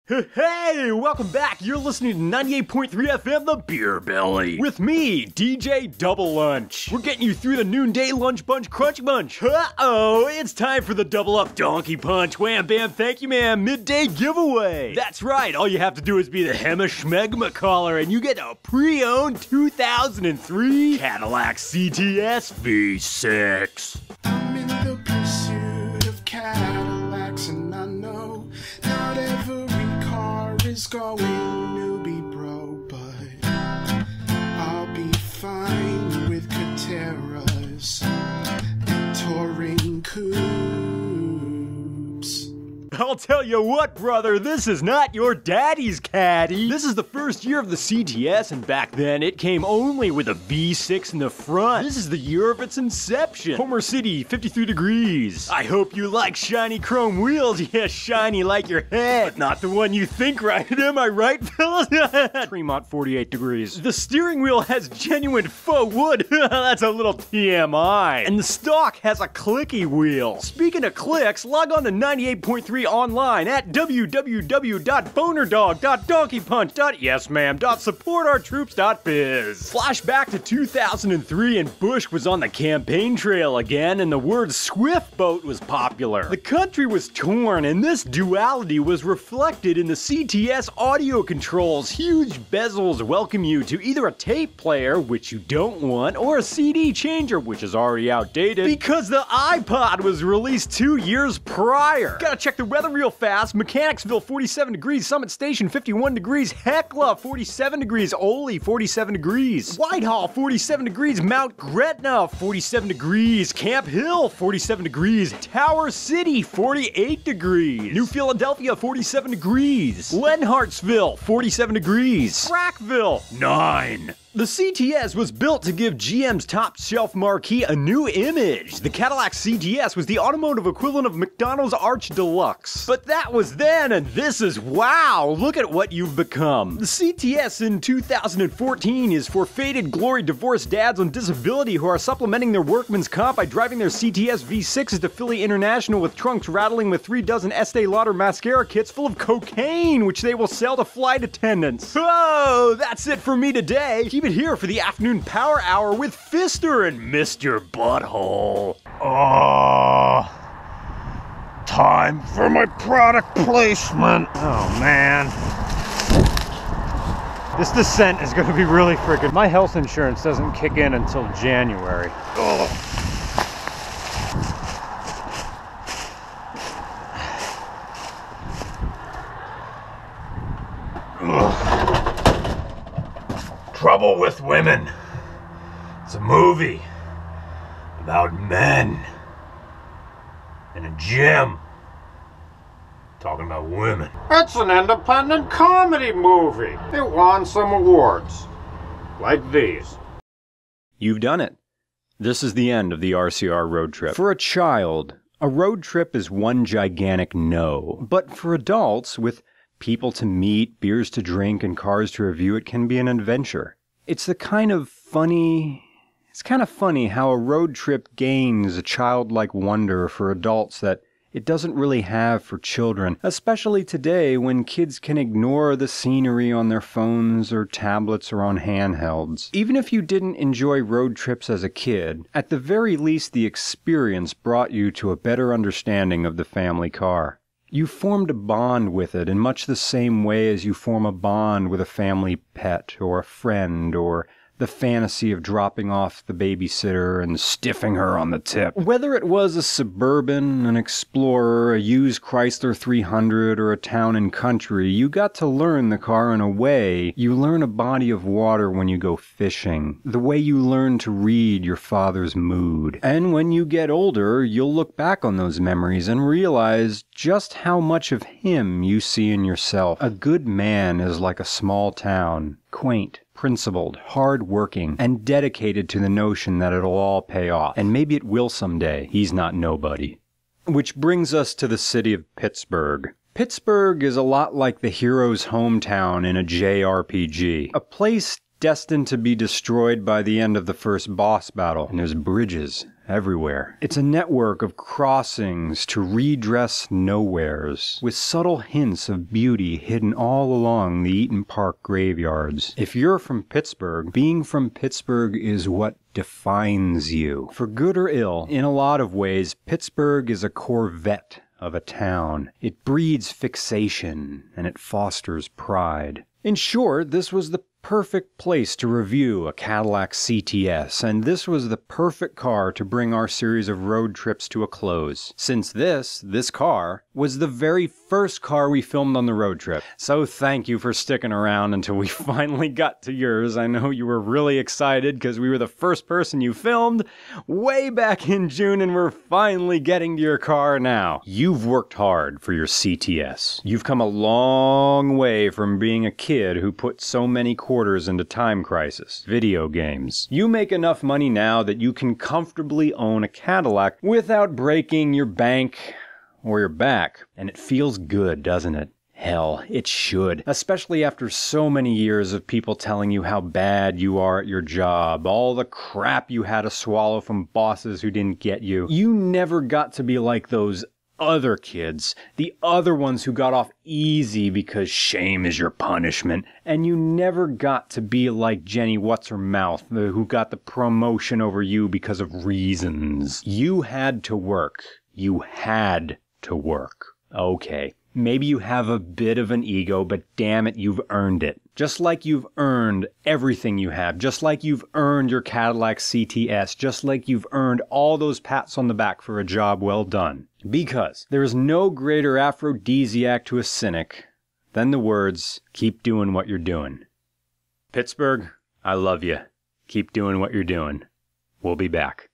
Hey, welcome back. You're listening to 98.3 FM, The Beer Belly. With me, DJ Double Lunch. We're getting you through the noonday lunch bunch crunch bunch. Uh-oh, it's time for the double up donkey punch. Wham bam, thank you ma'am, midday giveaway. That's right, all you have to do is be the Hema caller and you get a pre-owned 2003 Cadillac CTS V6. I'm in the pursuit of Cadillacs and I know not every car is going to be broke, but I'll be fine with Cateras and touring coupes. I'll tell you what, brother, this is not your daddy's caddy. This is the first year of the CTS, and back then it came only with a V6 in the front. This is the year of its inception. Homer City, 53 degrees. I hope you like shiny chrome wheels. Yeah, shiny like your head, but not the one you think, right? Am I right, fellas? Tremont, 48 degrees. The steering wheel has genuine faux wood. That's a little TMI. And the stock has a clicky wheel. Speaking of clicks, log on to 98.3 online at www.bonerdog.donkeypunch.yesmam.supportourtroops.biz. Flashback to 2003 and Bush was on the campaign trail again and the word swift boat was popular. The country was torn and this duality was reflected in the CTS audio controls. Huge bezels welcome you to either a tape player, which you don't want, or a CD changer, which is already outdated because the iPod was released 2 years prior. Gotta check the weather real fast. Mechanicsville, 47 degrees. Summit Station, 51 degrees. Hecla, 47 degrees. Ole, 47 degrees. Whitehall, 47 degrees. Mount Gretna, 47 degrees. Camp Hill, 47 degrees. Tower City, 48 degrees. New Philadelphia, 47 degrees. Lenhartsville, 47 degrees. Frackville, 9. The CTS was built to give GM's top shelf marquee a new image. The Cadillac CTS was the automotive equivalent of McDonald's Arch Deluxe. But that was then, and this is wow, look at what you've become. The CTS in 2014 is for faded glory divorced dads on disability who are supplementing their workman's comp by driving their CTS V6s to Philly International with trunks rattling with 3 dozen Estee Lauder mascara kits full of cocaine, which they will sell to flight attendants. Oh, that's it for me today. Keep it here for the afternoon power hour with Fister and Mr. Butthole. Oh, time for my product placement. Oh man. This descent is gonna be really freaking. My health insurance doesn't kick in until January. Ugh. Trouble with Women. It's a movie about men in a gym talking about women. It's an independent comedy movie. It won some awards. Like these. You've done it. This is the end of the RCR road trip. For a child, a road trip is one gigantic no. But for adults, with people to meet, beers to drink, and cars to review, it can be an adventure. It's kind of funny how a road trip gains a childlike wonder for adults that it doesn't really have for children, especially today when kids can ignore the scenery on their phones or tablets or on handhelds. Even if you didn't enjoy road trips as a kid, at the very least the experience brought you to a better understanding of the family car. You formed a bond with it in much the same way as you form a bond with a family pet or a friend or the fantasy of dropping off the babysitter and stiffing her on the tip. Whether it was a Suburban, an Explorer, a used Chrysler 300, or a town and country, you got to learn the car in a way you learn a body of water when you go fishing, the way you learn to read your father's mood. And when you get older, you'll look back on those memories and realize just how much of him you see in yourself. A good man is like a small town, quaint, principled, hard-working, and dedicated to the notion that it'll all pay off. And maybe it will someday. He's not nobody. Which brings us to the city of Pittsburgh. Pittsburgh is a lot like the hero's hometown in a JRPG. A place destined to be destroyed by the end of the first boss battle, and there's bridges everywhere. It's a network of crossings to redress nowheres, with subtle hints of beauty hidden all along the Eaton Park graveyards. If you're from Pittsburgh, being from Pittsburgh is what defines you. For good or ill, in a lot of ways, Pittsburgh is a Corvette of a town. It breeds fixation, and it fosters pride. In short, this was the perfect place to review a Cadillac CTS, and this was the perfect car to bring our series of road trips to a close, since this car was the very first car we filmed on the road trip. So thank you for sticking around until we finally got to yours. I know you were really excited because we were the first person you filmed way back in June, and we're finally getting to your car now. You've worked hard for your CTS. You've come a long way from being a kid who put so many quarters into Time Crisis, video games. You make enough money now that you can comfortably own a Cadillac without breaking your bank or your back. And it feels good, doesn't it? Hell, it should. Especially after so many years of people telling you how bad you are at your job, all the crap you had to swallow from bosses who didn't get you. You never got to be like those other kids, the other ones who got off easy because shame is your punishment, and you never got to be like Jenny What's-Her-Mouth, who got the promotion over you because of reasons. You had to work. You had to work. Okay, maybe you have a bit of an ego, but damn it, you've earned it. Just like you've earned everything you have, just like you've earned your Cadillac CTS, just like you've earned all those pats on the back for a job well done. Because there is no greater aphrodisiac to a cynic than the words, keep doing what you're doing. Pittsburgh, I love you. Keep doing what you're doing. We'll be back.